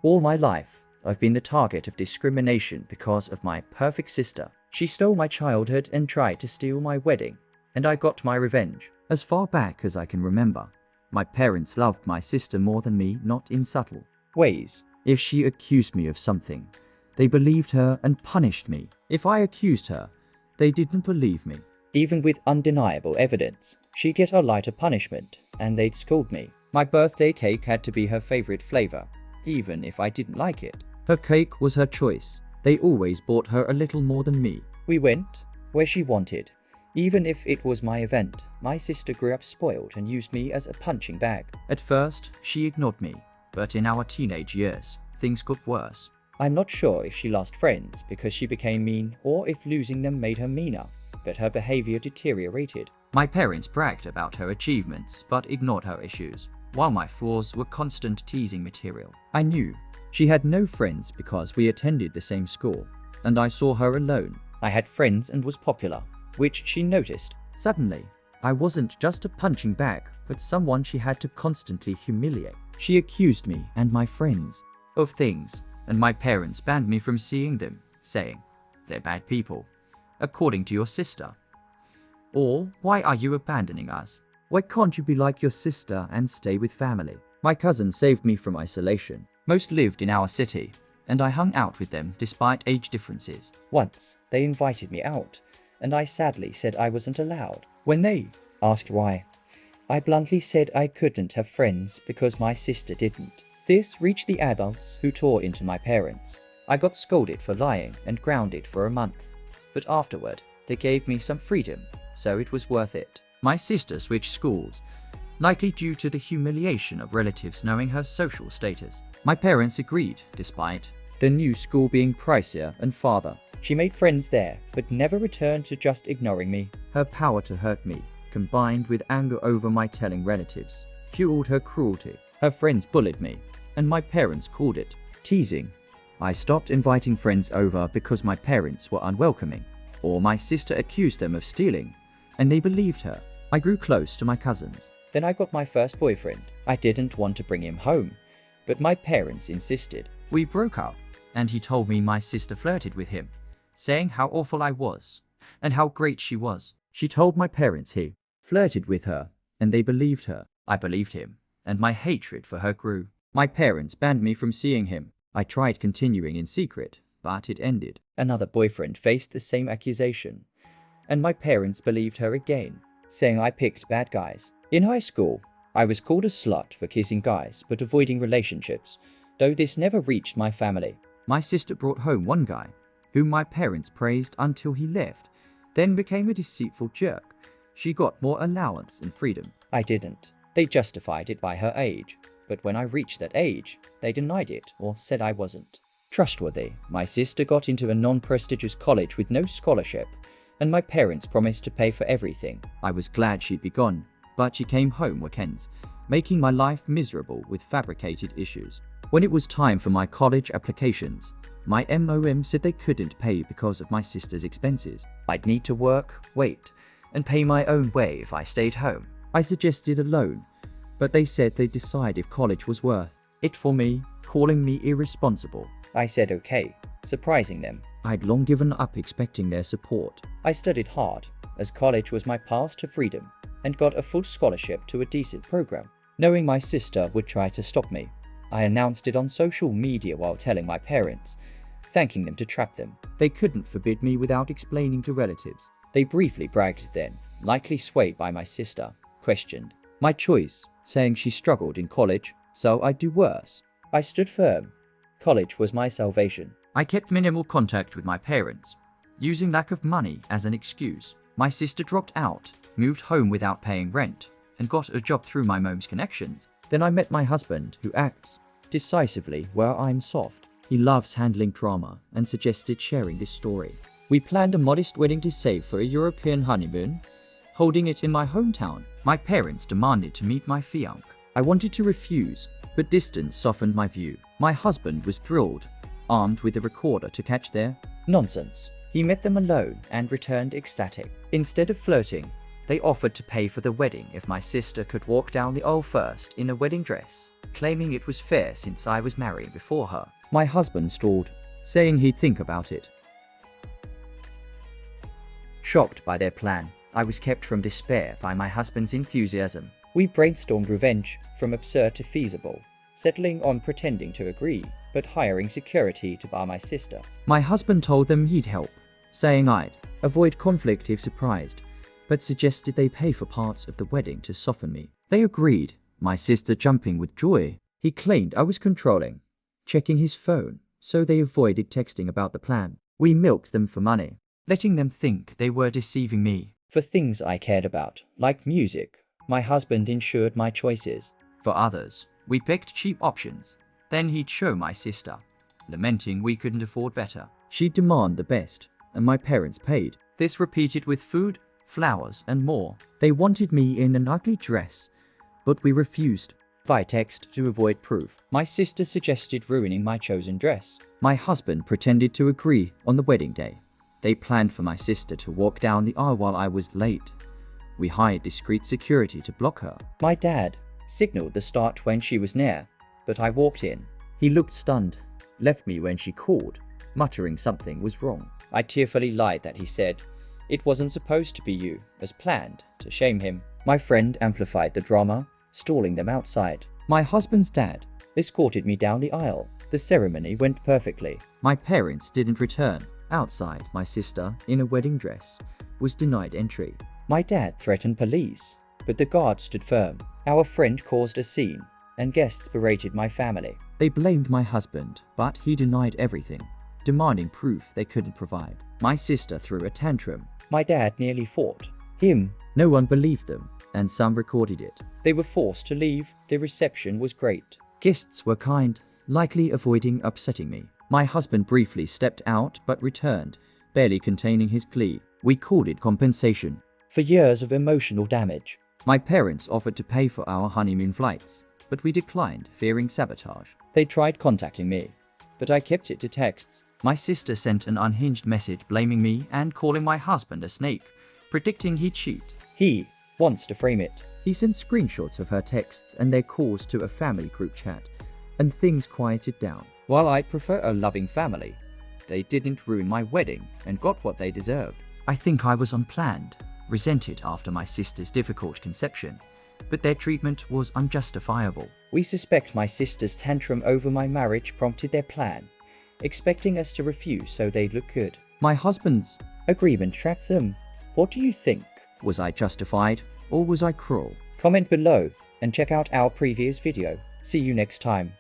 All my life, I've been the target of discrimination because of my perfect sister. She stole my childhood and tried to steal my wedding, and I got my revenge. As far back as I can remember, my parents loved my sister more than me, not in subtle ways. If she accused me of something, they believed her and punished me. If I accused her, they didn't believe me. Even with undeniable evidence, she'd get a lighter punishment, and they'd scold me. My birthday cake had to be her favorite flavor, even if I didn't like it. Her cake was her choice. They always bought her a little more than me. We went where she wanted. Even if it was my event, my sister grew up spoiled and used me as a punching bag. At first, she ignored me, but in our teenage years, things got worse. I'm not sure if she lost friends because she became mean or if losing them made her meaner, but her behavior deteriorated. My parents bragged about her achievements but ignored her issues, while my flaws were constant teasing material. I knew she had no friends because we attended the same school, and I saw her alone. I had friends and was popular, which she noticed. Suddenly, I wasn't just a punching bag, but someone she had to constantly humiliate. She accused me and my friends of things, and my parents banned me from seeing them, saying, "They're bad people, according to your sister." Or, "Why are you abandoning us? Why can't you be like your sister and stay with family?" My cousin saved me from isolation. Most lived in our city, and I hung out with them despite age differences. Once, they invited me out, and I sadly said I wasn't allowed. When they asked why, I bluntly said I couldn't have friends because my sister didn't. This reached the adults, who tore into my parents. I got scolded for lying and grounded for a month, but afterward, they gave me some freedom, so it was worth it. My sister switched schools, likely due to the humiliation of relatives knowing her social status. My parents agreed, despite the new school being pricier and farther. She made friends there, but never returned to just ignoring me. Her power to hurt me, combined with anger over my telling relatives, fueled her cruelty. Her friends bullied me, and my parents called it teasing. I stopped inviting friends over because my parents were unwelcoming, or my sister accused them of stealing, and they believed her. I grew close to my cousins. Then I got my first boyfriend. I didn't want to bring him home, but my parents insisted. We broke up, and he told me my sister flirted with him, saying how awful I was, and how great she was. She told my parents he flirted with her, and they believed her. I believed him, and my hatred for her grew. My parents banned me from seeing him. I tried continuing in secret, but it ended. Another boyfriend faced the same accusation, and my parents believed her again, saying I picked bad guys. In high school, I was called a slut for kissing guys but avoiding relationships, though this never reached my family. My sister brought home one guy, whom my parents praised until he left, then became a deceitful jerk. She got more allowance and freedom. I didn't. They justified it by her age, but when I reached that age, they denied it or said I wasn't trustworthy. My sister got into a non-prestigious college with no scholarship, and my parents promised to pay for everything. I was glad she'd be gone, but she came home weekends, making my life miserable with fabricated issues. When it was time for my college applications, my mom said they couldn't pay because of my sister's expenses. I'd need to work, wait, and pay my own way if I stayed home. I suggested a loan, but they said they'd decide if college was worth it for me, calling me irresponsible. I said okay, surprising them. I'd long given up expecting their support. I studied hard, as college was my path to freedom, and got a full scholarship to a decent program. Knowing my sister would try to stop me, I announced it on social media while telling my parents, thanking them to trap them. They couldn't forbid me without explaining to relatives. They briefly bragged then, likely swayed by my sister, questioned my choice, saying she struggled in college, so I'd do worse. I stood firm. College was my salvation. I kept minimal contact with my parents, using lack of money as an excuse. My sister dropped out, moved home without paying rent, and got a job through my mom's connections. Then I met my husband, who acts decisively where I'm soft. He loves handling drama and suggested sharing this story. We planned a modest wedding to save for a European honeymoon, holding it in my hometown. My parents demanded to meet my fiancé. I wanted to refuse, but distance softened my view. My husband was thrilled, armed with a recorder to catch their nonsense. He met them alone and returned ecstatic. Instead of flirting, they offered to pay for the wedding if my sister could walk down the aisle first in a wedding dress. claiming it was fair since I was married before her. My husband stalled, saying he'd think about it. Shocked by their plan, I was kept from despair by my husband's enthusiasm. We brainstormed revenge, from absurd to feasible, settling on pretending to agree, but hiring security to bar my sister. My husband told them he'd help, saying I'd avoid conflict if surprised, but suggested they pay for parts of the wedding to soften me. They agreed, my sister jumping with joy. He claimed I was controlling, checking his phone, so they avoided texting about the plan. We milked them for money, letting them think they were deceiving me. For things I cared about, like music, my husband ensured my choices. For others, we picked cheap options. Then he'd show my sister, lamenting we couldn't afford better. She'd demand the best, and my parents paid. This repeated with food, flowers, and more. They wanted me in an ugly dress, but we refused. Via text to avoid proof. My sister suggested ruining my chosen dress. My husband pretended to agree on the wedding day. They planned for my sister to walk down the aisle while I was late. We hired discreet security to block her. My dad signaled the start when she was near, but I walked in. He looked stunned, left me when she called, muttering something was wrong. I tearfully lied that he said, "It wasn't supposed to be you," as planned, to shame him. My friend amplified the drama, stalling them outside. My husband's dad escorted me down the aisle. The ceremony went perfectly. My parents didn't return. Outside, my sister, in a wedding dress, was denied entry. My dad threatened police, but the guards stood firm. Our friend caused a scene, and guests berated my family. They blamed my husband, but he denied everything, demanding proof they couldn't provide. My sister threw a tantrum. My dad nearly fought him. No one believed them, and some recorded it. They were forced to leave. The reception was great. Guests were kind, likely avoiding upsetting me. My husband briefly stepped out but returned, barely containing his glee. We called it compensation for years of emotional damage. My parents offered to pay for our honeymoon flights, but we declined, fearing sabotage. They tried contacting me, but I kept it to texts. My sister sent an unhinged message blaming me and calling my husband a snake, predicting he'd cheat. He wants to frame it. He sent screenshots of her texts and their calls to a family group chat, and things quieted down. While I prefer a loving family, they didn't ruin my wedding and got what they deserved. I think I was unplanned, resented after my sister's difficult conception, but their treatment was unjustifiable. We suspect my sister's tantrum over my marriage prompted their plan, expecting us to refuse so they'd look good. My husband's agreement trapped them. What do you think? Was I justified, or was I cruel? Comment below and check out our previous video. See you next time.